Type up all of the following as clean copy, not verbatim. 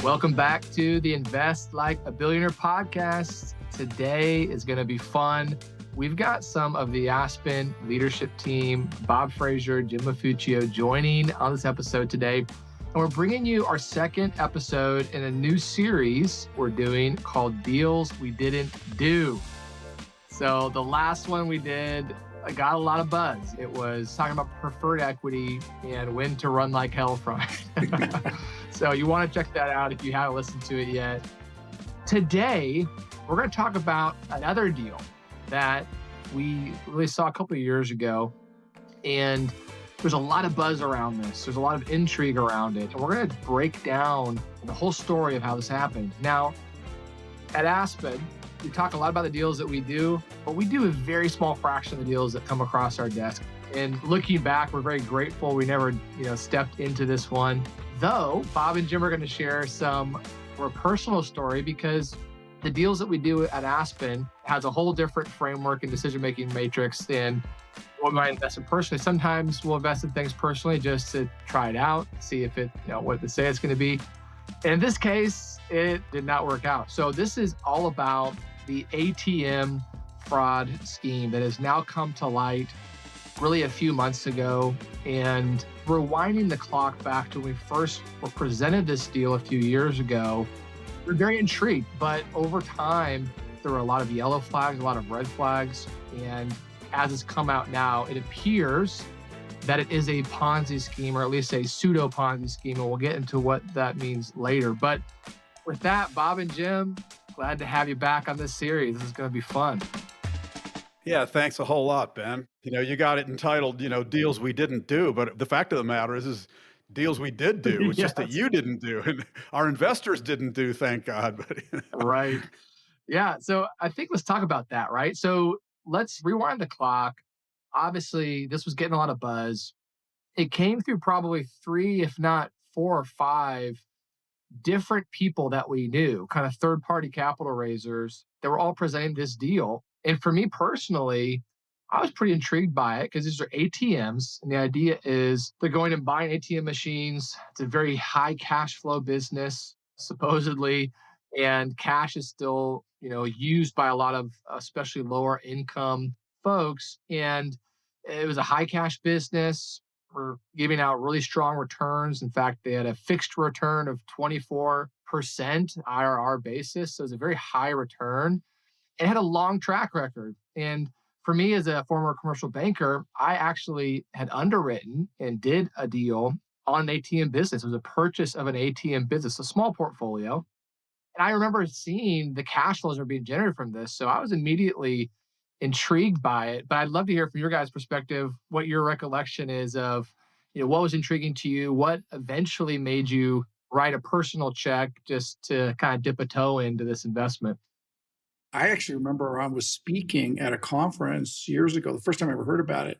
Welcome back to the Invest Like a Billionaire podcast. Today is going to be fun. We've got some of the Aspen leadership team, Bob Frazier, Jim Mafuccio, joining on this episode today. And we're bringing you our second episode in a new series we're doing called Deals We Didn't Do. So the last one we did, I got a lot of buzz. It was talking about preferred equity and when to run like hell from it. So you want to check that out if you haven't listened to it yet. Today, we're going to talk about another deal that we really saw a couple of years ago. And there's a lot of buzz around this. There's a lot of intrigue around it. And we're going to break down the whole story of how this happened. Now, at Aspen, we talk a lot about the deals that we do, but we do a very small fraction of the deals that come across our desk. And looking back, we're very grateful we never, stepped into this one. Though Bob and Jim are going to share some more personal story because the deals that we do at Aspen has a whole different framework and decision-making matrix than what we might invest in personally. Sometimes we'll invest in things personally just to try it out, see if it, what they say it's going to be. And in this case, it did not work out. So this is all about the ATM fraud scheme that has now come to light really a few months ago. And rewinding the clock back to when we first were presented this deal a few years ago, we're very intrigued. But over time, there were a lot of yellow flags, a lot of red flags. And as it's come out now, it appears that it is a Ponzi scheme, or at least a pseudo Ponzi scheme. And we'll get into what that means later. But with that, Bob and Jim, glad to have you back on this series. This is going to be fun. Yeah, thanks a whole lot, Ben. You got it entitled, deals we didn't do. But the fact of the matter is deals we did do. It's just that you didn't do and our investors didn't do, thank God. But Right. Yeah. So I think let's talk about that, right? So let's rewind the clock. Obviously, this was getting a lot of buzz. It came through probably 3, if not 4 or 5 different people that we knew, kind of third-party capital raisers that were all presenting this deal. And for me personally, I was pretty intrigued by it because these are ATMs. And the idea is they're going and buying ATM machines. It's a very high cash flow business, supposedly. And cash is still, used by a lot of especially lower income folks. And it was a high cash business. We're giving out really strong returns. In fact, they had a fixed return of 24% IRR basis. So it was a very high return. It had a long track record. And for me, as a former commercial banker, I actually had underwritten and did a deal on an ATM business. It was a purchase of an ATM business, a small portfolio. And I remember seeing the cash flows that were being generated from this. So I was immediately intrigued by it. But I'd love to hear from your guys' perspective what your recollection is of, what was intriguing to you, what eventually made you write a personal check just to kind of dip a toe into this investment. I actually remember I was speaking at a conference years ago, the first time I ever heard about it,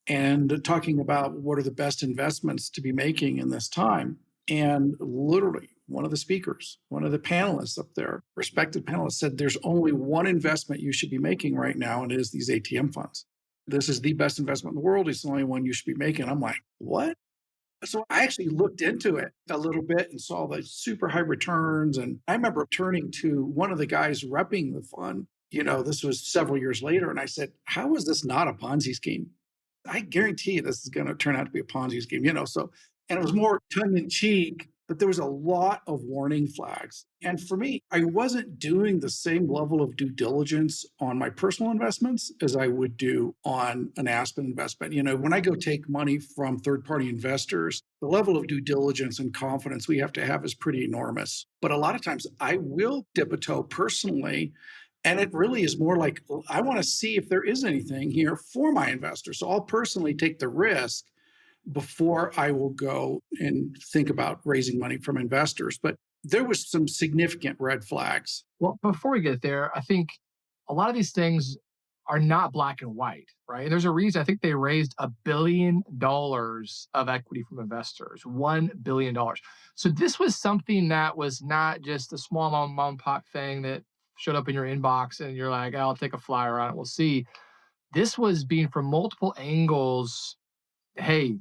and talking about what are the best investments to be making in this time. And literally, one of the speakers, one of the panelists up there, respected panelists, said there's only one investment you should be making right now, and it is these ATM funds. This is the best investment in the world. It's the only one you should be making. I'm like, what? So I actually looked into it a little bit and saw the super high returns. And I remember turning to one of the guys repping the fund. This was several years later. And I said, how is this not a Ponzi scheme? I guarantee you this is going to turn out to be a Ponzi scheme, and it was more tongue in cheek, but there was a lot of warning flags. And for me, I wasn't doing the same level of due diligence on my personal investments as I would do on an Aspen investment. When I go take money from third-party investors, the level of due diligence and confidence we have to have is pretty enormous. But a lot of times I will dip a toe personally. And it really is more like, I want to see if there is anything here for my investor. So I'll personally take the risk before I will go and think about raising money from investors. But there was some significant red flags. Well, before we get there, I think a lot of these things are not black and white, right? And there's a reason. I think they raised $1 billion of equity from investors, $1 billion. So this was something that was not just a small mom and pop thing that showed up in your inbox and you're like, I'll take a flyer on it. We'll see. This was being from multiple angles. Hey,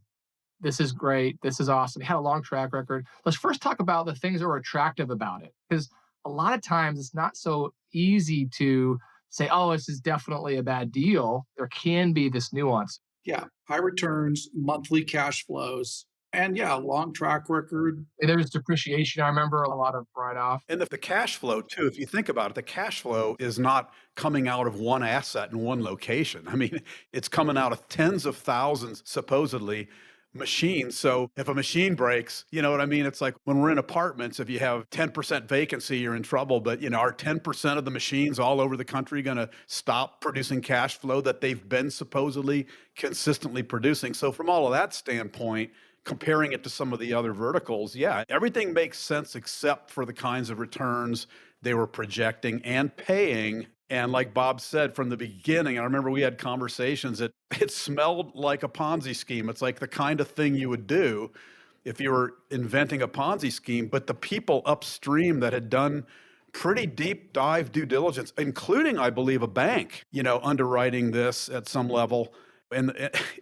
this is great. This is awesome. He had a long track record. Let's first talk about the things that were attractive about it. Because a lot of times it's not so easy to say, oh, this is definitely a bad deal. There can be this nuance. Yeah. High returns, monthly cash flows, and yeah, long track record. There's depreciation. I remember a lot of write-off. And the cash flow too, if you think about it, the cash flow is not coming out of one asset in one location. I mean, it's coming out of tens of thousands, supposedly, machines. So if a machine breaks, you know what I mean? It's like when we're in apartments, if you have 10% vacancy, you're in trouble. But, are 10% of the machines all over the country going to stop producing cash flow that they've been supposedly consistently producing? So from all of that standpoint, comparing it to some of the other verticals, yeah, everything makes sense except for the kinds of returns they were projecting and paying. And like Bob said from the beginning, I remember we had conversations that it smelled like a Ponzi scheme. It's like the kind of thing you would do if you were inventing a Ponzi scheme. But the people upstream that had done pretty deep dive due diligence, including, I believe, a bank, underwriting this at some level. And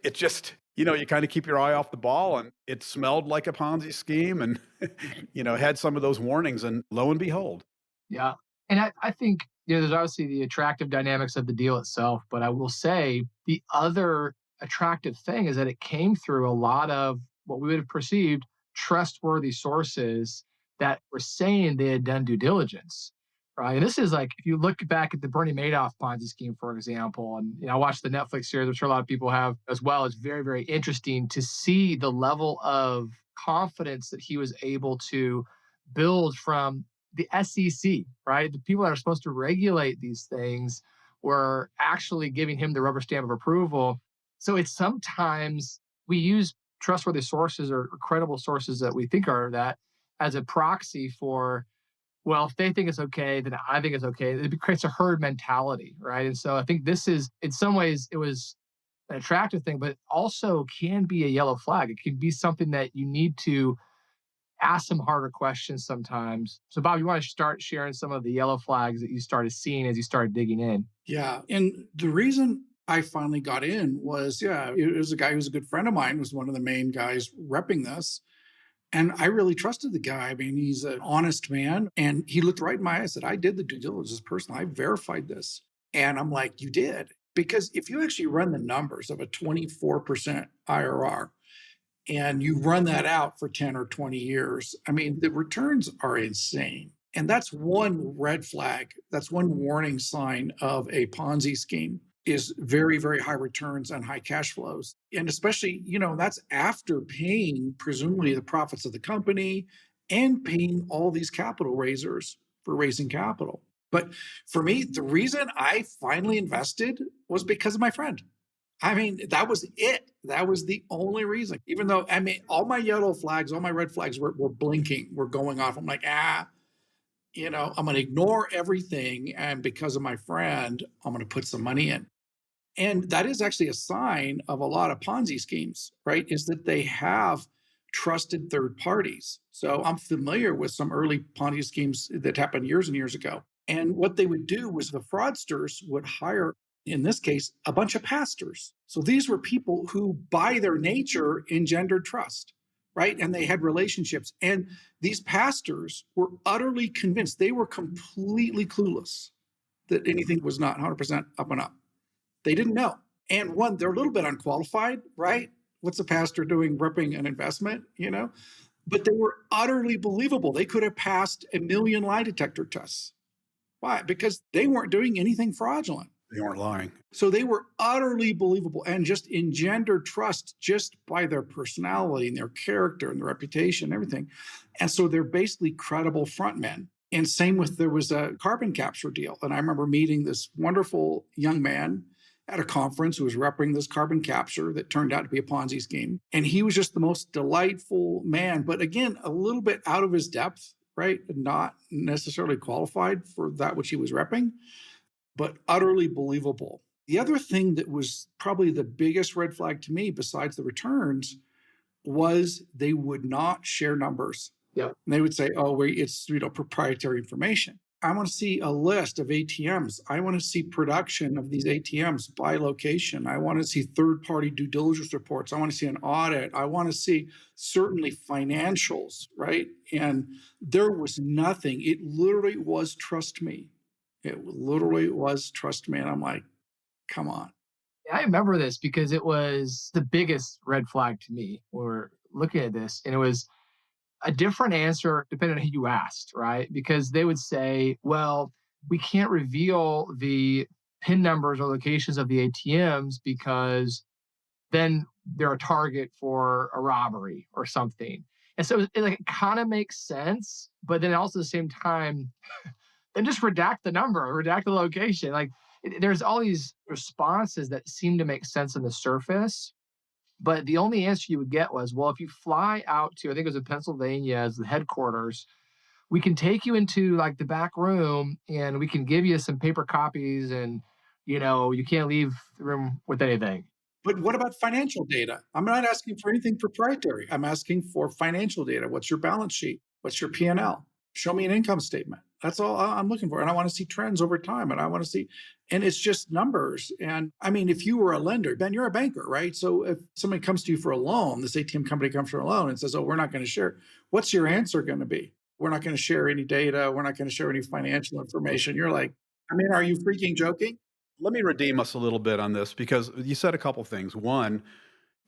it just, you kind of keep your eye off the ball, and it smelled like a Ponzi scheme and, had some of those warnings, and lo and behold. Yeah. And I think, there's obviously the attractive dynamics of the deal itself, but I will say the other attractive thing is that it came through a lot of what we would have perceived trustworthy sources that were saying they had done due diligence, right? And this is like, if you look back at the Bernie Madoff Ponzi scheme, for example, and I watched the Netflix series, I'm sure a lot of people have as well. It's very, very interesting to see the level of confidence that he was able to build from the SEC, right? The people that are supposed to regulate these things were actually giving him the rubber stamp of approval. So it's sometimes we use trustworthy sources or credible sources that we think are that as a proxy for, well, if they think it's okay, then I think it's okay. It creates a herd mentality, right? And so I think this is, in some ways, it was an attractive thing, but it also can be a yellow flag. It can be something that you need to ask some harder questions sometimes. So, Bob, you want to start sharing some of the yellow flags that you started seeing as you started digging in? Yeah. And the reason I finally got in was, it was a guy who was a good friend of mine, was one of the main guys repping this. And I really trusted the guy. I mean, he's an honest man. And he looked right in my eyes and said, I did the due diligence personally. I verified this. And I'm like, you did? Because if you actually run the numbers of a 24% IRR, and you run that out for 10 or 20 years, I mean, the returns are insane. And that's one red flag. That's one warning sign of a Ponzi scheme, is very, very high returns and high cash flows. And especially, that's after paying presumably the profits of the company and paying all these capital raisers for raising capital. But for me, the reason I finally invested was because of my friend. I mean, that was it. That was the only reason. Even though, all my yellow flags, all my red flags were blinking, were going off. I'm like, I'm going to ignore everything. And because of my friend, I'm going to put some money in. And that is actually a sign of a lot of Ponzi schemes, right? Is that they have trusted third parties. So I'm familiar with some early Ponzi schemes that happened years and years ago. And what they would do was the fraudsters would hire, in this case, a bunch of pastors. So these were people who, by their nature, engendered trust, right? And they had relationships. And these pastors were utterly convinced, they were completely clueless that anything was not 100% up and up. They didn't know. And one, they're a little bit unqualified, right? What's a pastor doing repping an investment, But they were utterly believable. They could have passed 1 million lie detector tests. Why? Because they weren't doing anything fraudulent. They weren't lying. So they were utterly believable and just engendered trust just by their personality and their character and their reputation and everything. And so they're basically credible frontmen. And same with, there was a carbon capture deal. And I remember meeting this wonderful young man at a conference who was repping this carbon capture that turned out to be a Ponzi scheme. And he was just the most delightful man, but again, a little bit out of his depth, right? Not necessarily qualified for that which he was repping, but utterly believable. The other thing that was probably the biggest red flag to me, besides the returns, was they would not share numbers. Yeah. And they would say, oh, it's proprietary information. I want to see a list of ATMs. I want to see production of these ATMs by location. I want to see third party due diligence reports. I want to see an audit. I want to see certainly financials, right? And there was nothing. It literally was trust me. It literally was trust me. And I'm like, come on. I remember this because it was the biggest red flag to me when we were looking at this. And it was a different answer depending on who you asked, right? Because they would say, well, we can't reveal the PIN numbers or locations of the ATMs because then they're a target for a robbery or something. And so it kind of makes sense, but then also at the same time, then just redact the number, redact the location. There's all these responses that seem to make sense on the surface, but the only answer you would get was, well, if you fly out to, I think it was in Pennsylvania as the headquarters, we can take you into like the back room and we can give you some paper copies and, you can't leave the room with anything. But what about financial data? I'm not asking for anything proprietary. I'm asking for financial data. What's your balance sheet? What's your P&L? Show me an income statement. That's all I'm looking for. And I want to see trends over time. And I want to see, and it's just numbers. And I mean, if you were a lender, Ben, you're a banker, right? So if somebody comes to you for a loan, this ATM company comes for a loan and says, oh, we're not going to share. What's your answer going to be? We're not going to share any data. We're not going to share any financial information. You're like, I mean, are you freaking joking? Let me redeem us a little bit on this because you said a couple things. One,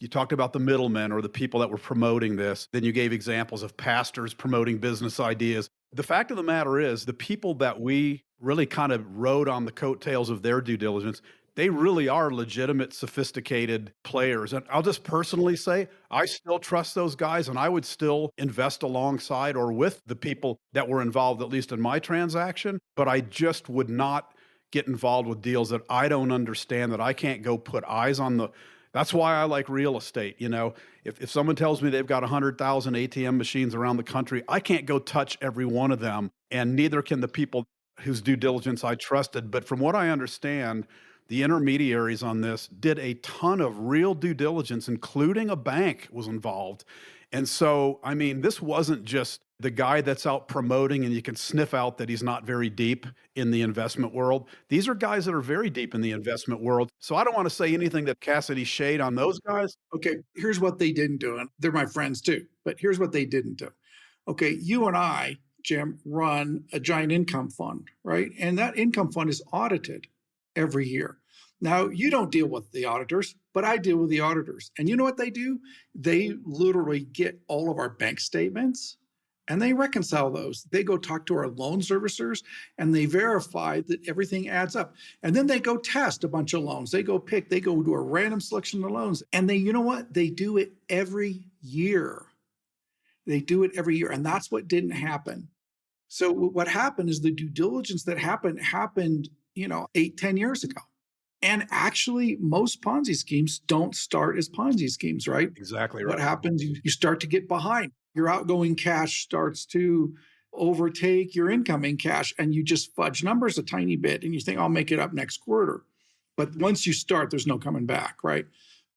you talked about the middlemen or the people that were promoting this. Then you gave examples of pastors promoting business ideas. The fact of the matter is, the people that we really kind of rode on the coattails of their due diligence, they really are legitimate, sophisticated players. And I'll just personally say, I still trust those guys and I would still invest alongside or with the people that were involved, at least in my transaction. But I just would not get involved with deals that I don't understand, that I can't go put eyes on the. That's why I like real estate. If someone tells me they've got 100,000 ATM machines around the country, I can't go touch every one of them, and neither can the people whose due diligence I trusted. But from what I understand, the intermediaries on this did a ton of real due diligence, including a bank was involved. And so, I mean, this wasn't just the guy that's out promoting and you can sniff out that he's not very deep in the investment world. These are guys that are very deep in the investment world. So I don't want to say anything that casts any shade on those guys. Okay, here's what they didn't do. And they're my friends too, but here's what they didn't do. Okay, you and I, Jim, run a giant income fund, right? And that income fund is audited every year. Now, you don't deal with the auditors, but I deal with the auditors. And you know what they do? They literally get all of our bank statements and they reconcile those. They go talk to our loan servicers and they verify that everything adds up. And then they go test a bunch of loans. They go do a random selection of loans. And you know what? They do it every year. They do it every year. And that's what didn't happen. So what happened is the due diligence that happened, 8-10 years ago. And actually, most Ponzi schemes don't start as Ponzi schemes, right? Exactly right. What happens, you start to get behind. Your outgoing cash starts to overtake your incoming cash, and you just fudge numbers a tiny bit, and you think, I'll make it up next quarter. But once you start, there's no coming back, right?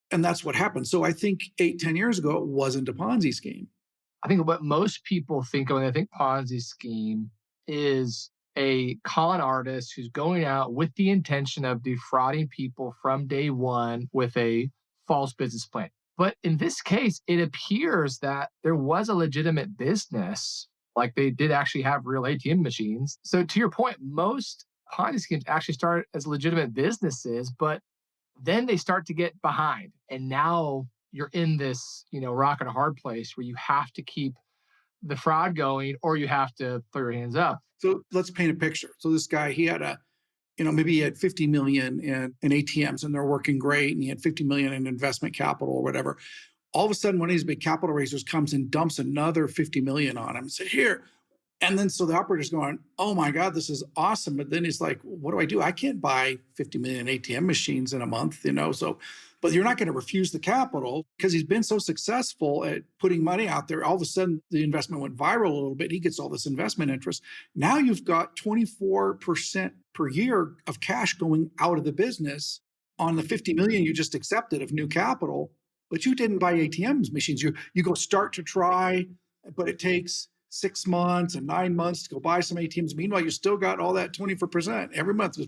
And that's what happened. So I think 8-10 years ago, it wasn't a Ponzi scheme. I think what most people think of when they think Ponzi scheme is a con artist who's going out with the intention of defrauding people from day one with a false business plan. But in this case, it appears that there was a legitimate business, like they did actually have real ATM machines. So to your point, most Ponzi schemes actually start as legitimate businesses, but then they start to get behind. And now you're in this, rock and a hard place where you have to keep the fraud going or you have to throw your hands up. So let's paint a picture. So this guy, he had maybe he had 50 million in ATMs and they're working great. And he had 50 million in investment capital or whatever. All of a sudden, one of these big capital raisers comes and dumps another 50 million on him and said, here. And then so the operator's going, oh my God, this is awesome. But then he's like, what do? I can't buy 50 million ATM machines in a month, so. But you're not going to refuse the capital because he's been so successful at putting money out there. All of a sudden, the investment went viral a little bit. He gets all this investment interest. Now you've got 24% per year of cash going out of the business on the 50 million you just accepted of new capital, but you didn't buy ATM machines. You go start to try, but it takes 6 months and 9 months to go buy some ATMs. Meanwhile, you still got all that 24% every month is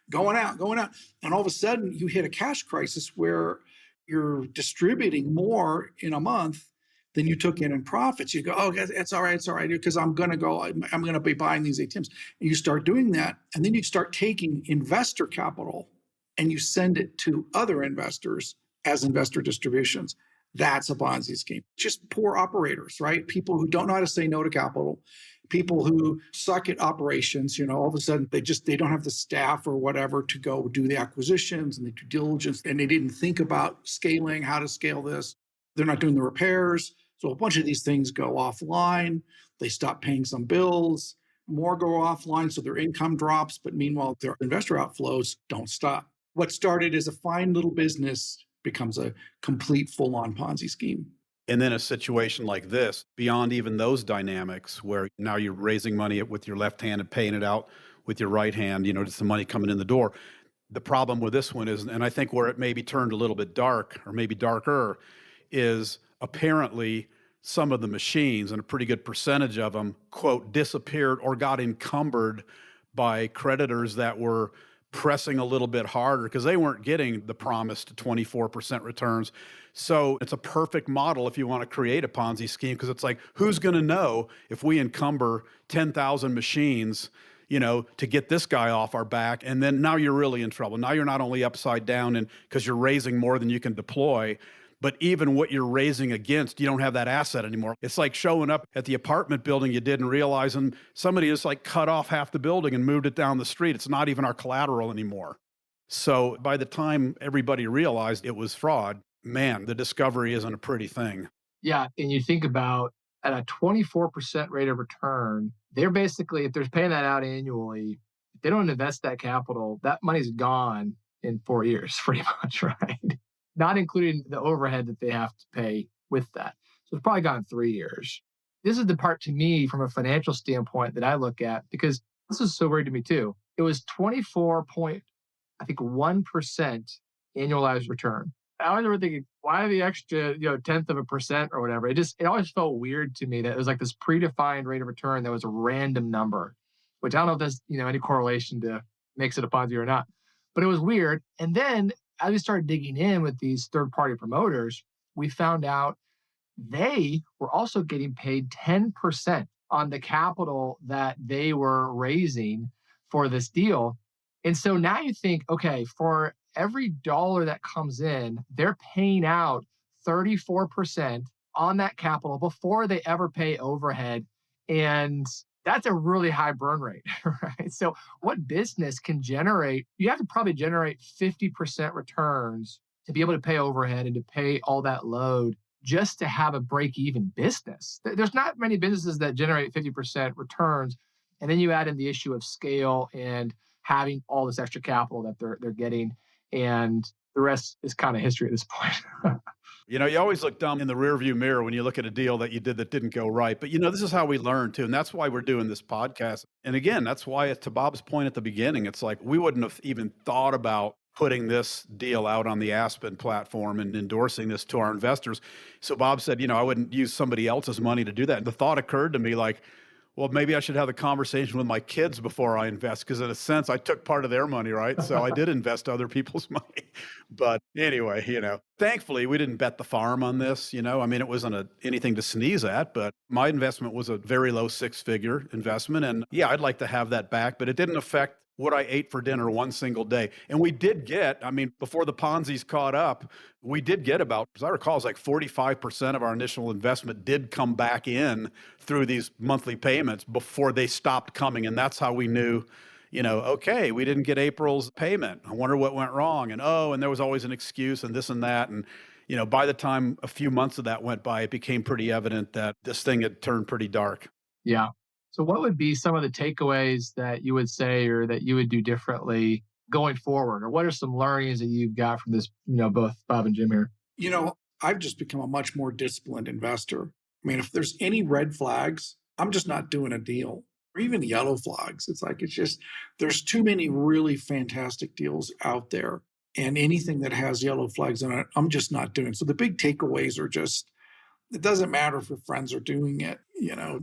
going out, going out. And all of a sudden you hit a cash crisis where you're distributing more in a month than you took in profits. You go, oh, it's all right, because I'm going to be buying these ATMs. And you start doing that. And then you start taking investor capital and you send it to other investors as investor distributions. That's a Ponzi scheme. Just poor operators, right? People who don't know how to say no to capital, people who suck at operations, all of a sudden they don't have the staff or whatever to go do the acquisitions and the due diligence, and they didn't think about scaling, how to scale this. They're not doing the repairs. So a bunch of these things go offline. They stop paying some bills, more go offline, so their income drops, but meanwhile, their investor outflows don't stop. What started as a fine little business becomes a complete full-on Ponzi scheme. And then a situation like this, beyond even those dynamics, where now you're raising money with your left hand and paying it out with your right hand, just the money coming in the door. The problem with this one is, and I think where it maybe turned a little bit dark or maybe darker, is apparently some of the machines, and a pretty good percentage of them, quote, disappeared or got encumbered by creditors that were pressing a little bit harder because they weren't getting the promised 24% returns. So it's a perfect model if you want to create a Ponzi scheme, because it's like, who's going to know if we encumber 10,000 machines, to get this guy off our back? And then now you're really in trouble. Now you're not only upside down and because you're raising more than you can deploy, but even what you're raising against, you don't have that asset anymore. It's like showing up at the apartment building you didn't realize, and somebody just cut off half the building and moved it down the street. It's not even our collateral anymore. So by the time everybody realized it was fraud, man, the discovery isn't a pretty thing. Yeah, and you think about at a 24% rate of return, they're basically, if they're paying that out annually, if they don't invest that capital, that money's gone in 4 years, pretty much, right? Not including the overhead that they have to pay with that. So it's probably gone 3 years. This is the part to me from a financial standpoint that I look at, because this is so weird to me too. It was 1% annualized return. I always remember thinking, why the extra, 0.1% or whatever? It always felt weird to me that it was like this predefined rate of return that was a random number, which I don't know if there's, any correlation to makes it a Ponzi or not, but it was weird. And then as we started digging in with these third-party promoters, we found out they were also getting paid 10% on the capital that they were raising for this deal. And so now you think, okay, for every dollar that comes in, they're paying out 34% on that capital before they ever pay overhead. And that's a really high burn rate, right? So what business can generate, you have to probably generate 50% returns to be able to pay overhead and to pay all that load just to have a break-even business. There's not many businesses that generate 50% returns. And then you add in the issue of scale and having all this extra capital that they're getting. And the rest is kind of history at this point. You always look dumb in the rearview mirror when you look at a deal that you did that didn't go right. But, this is how we learn too. And that's why we're doing this podcast. And again, that's why, to Bob's point at the beginning, it's like we wouldn't have even thought about putting this deal out on the Aspen platform and endorsing this to our investors. So Bob said, I wouldn't use somebody else's money to do that. And the thought occurred to me like, well, maybe I should have the conversation with my kids before I invest, because in a sense, I took part of their money, right? So I did invest other people's money. But anyway, thankfully, we didn't bet the farm on this. It wasn't anything to sneeze at, but my investment was a very low six-figure investment. And yeah, I'd like to have that back, but it didn't affect what I ate for dinner one single day. And we did get, before the Ponzi's caught up, we did get about, as I recall, it's like 45% of our initial investment did come back in through these monthly payments before they stopped coming. And that's how we knew, okay, we didn't get April's payment. I wonder what went wrong. And there was always an excuse and this and that. And, by the time a few months of that went by, it became pretty evident that this thing had turned pretty dark. Yeah. So what would be some of the takeaways that you would say or that you would do differently going forward? Or what are some learnings that you've got from this, both Bob and Jim here? I've just become a much more disciplined investor. If there's any red flags, I'm just not doing a deal. Or even yellow flags. There's too many really fantastic deals out there. And anything that has yellow flags on it, I'm just not doing. So the big takeaways are just, it doesn't matter if your friends are doing it,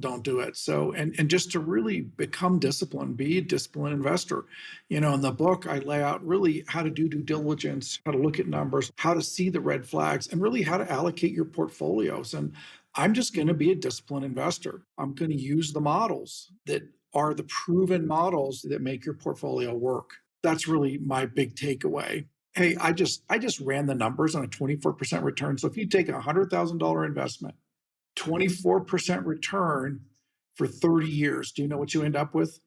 don't do it. So, and just to really become disciplined, be a disciplined investor. In the book, I lay out really how to do due diligence, how to look at numbers, how to see the red flags, and really how to allocate your portfolios. And I'm just going to be a disciplined investor. I'm going to use the models that are the proven models that make your portfolio work. That's really my big takeaway. Hey, I just ran the numbers on a 24% return. So if you take a $100,000 investment, 24% return for 30 years, do you know what you end up with?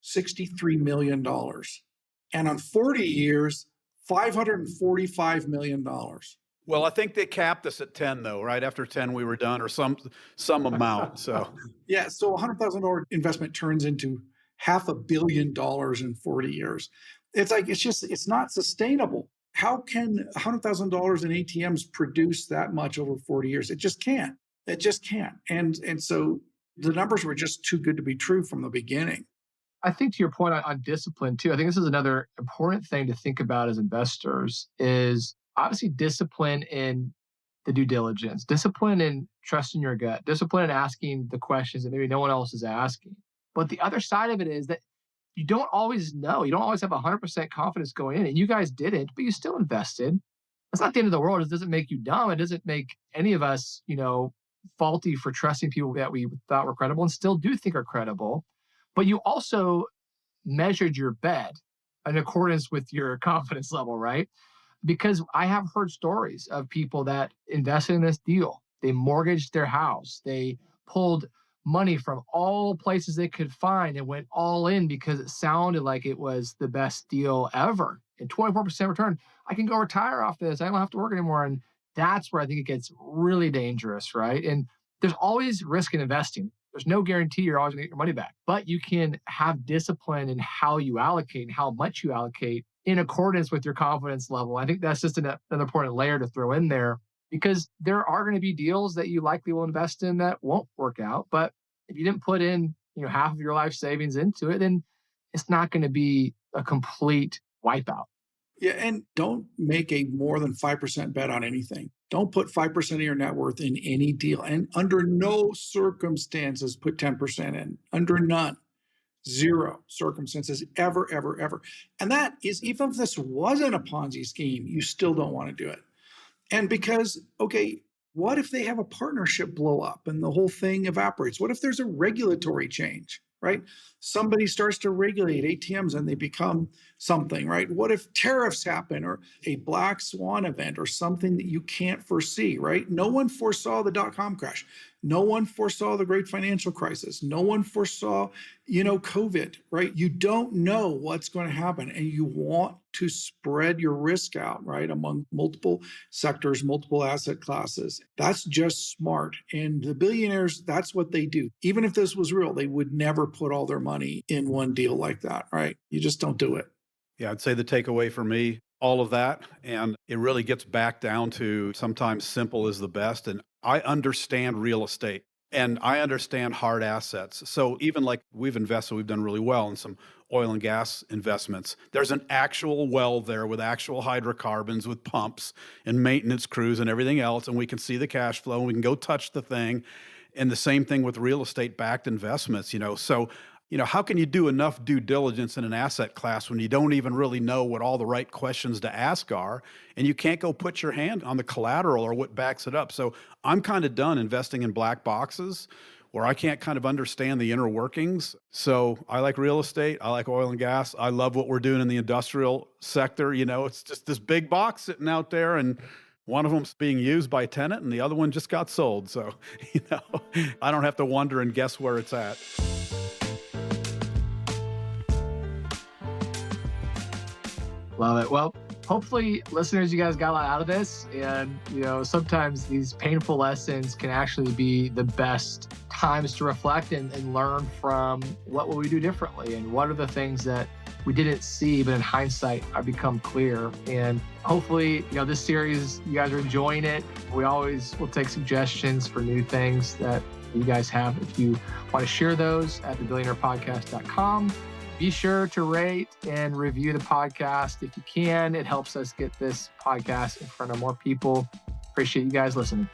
$63 million. And on 40 years, $545 million. Well, I think they capped us at 10 though, right? After 10 we were done, or some amount. So yeah, so a $100,000 investment turns into $500 million in 40 years. It's not sustainable. How can $100,000 in ATMs produce that much over 40 years? It just can't. It just can't. And so the numbers were just too good to be true from the beginning. I think to your point on discipline too, I think this is another important thing to think about as investors is obviously discipline in the due diligence, discipline in trusting your gut, discipline in asking the questions that maybe no one else is asking. But the other side of it is that you don't always know. You don't always have 100% confidence going in. And you guys didn't, but you still invested. That's not the end of the world. It doesn't make you dumb. It doesn't make any of us, faulty for trusting people that we thought were credible and still do think are credible. But you also measured your bet in accordance with your confidence level, right? Because I have heard stories of people that invested in this deal. They mortgaged their house. They pulled money from all places they could find and went all in because it sounded like it was the best deal ever. And 24% return, I can go retire off this. I don't have to work anymore. And that's where I think it gets really dangerous, right? And there's always risk in investing. There's no guarantee you're always going to get your money back, but you can have discipline in how you allocate and how much you allocate in accordance with your confidence level. I think that's just an important layer to throw in there, because there are going to be deals that you likely will invest in that won't work out. But if you didn't put in, half of your life savings into it, then it's not going to be a complete wipeout. Yeah, and don't make a more than 5% bet on anything. Don't put 5% of your net worth in any deal. And under no circumstances put 10% in. Under none. Zero circumstances ever, ever, ever. And that is, even if this wasn't a Ponzi scheme, you still don't want to do it. And because, okay, what if they have a partnership blow up and the whole thing evaporates? What if there's a regulatory change, right? Somebody starts to regulate ATMs and they become something, right? What if tariffs happen or a black swan event or something that you can't foresee, right? No one foresaw the dot-com crash. No one foresaw the great financial crisis. No one foresaw, COVID, right? You don't know what's going to happen, and you want to spread your risk out, right, among multiple sectors, multiple asset classes. That's just smart. And the billionaires, that's what they do. Even if this was real, they would never put all their money in one deal like that, right? You just don't do it. Yeah, I'd say the takeaway for me, all of that, and it really gets back down to sometimes simple is the best. And I understand real estate and I understand hard assets. So even like we've done really well in some oil and gas investments. There's an actual well there with actual hydrocarbons, with pumps and maintenance crews and everything else. And we can see the cash flow and we can go touch the thing. And the same thing with real estate backed investments, So how can you do enough due diligence in an asset class when you don't even really know what all the right questions to ask are, and you can't go put your hand on the collateral or what backs it up? So I'm kind of done investing in black boxes where I can't kind of understand the inner workings. So I like real estate. I like oil and gas. I love what we're doing in the industrial sector. It's just this big box sitting out there, and one of them's being used by a tenant and the other one just got sold. So, I don't have to wonder and guess where it's at. Love it. Well, hopefully, listeners, you guys got a lot out of this. And, sometimes these painful lessons can actually be the best times to reflect and learn from what will we do differently and what are the things that we didn't see, but in hindsight, have become clear. And hopefully, this series, you guys are enjoying it. We always will take suggestions for new things that you guys have. If you want to share those at thebillionairepodcast.com. Be sure to rate and review the podcast if you can. It helps us get this podcast in front of more people. Appreciate you guys listening.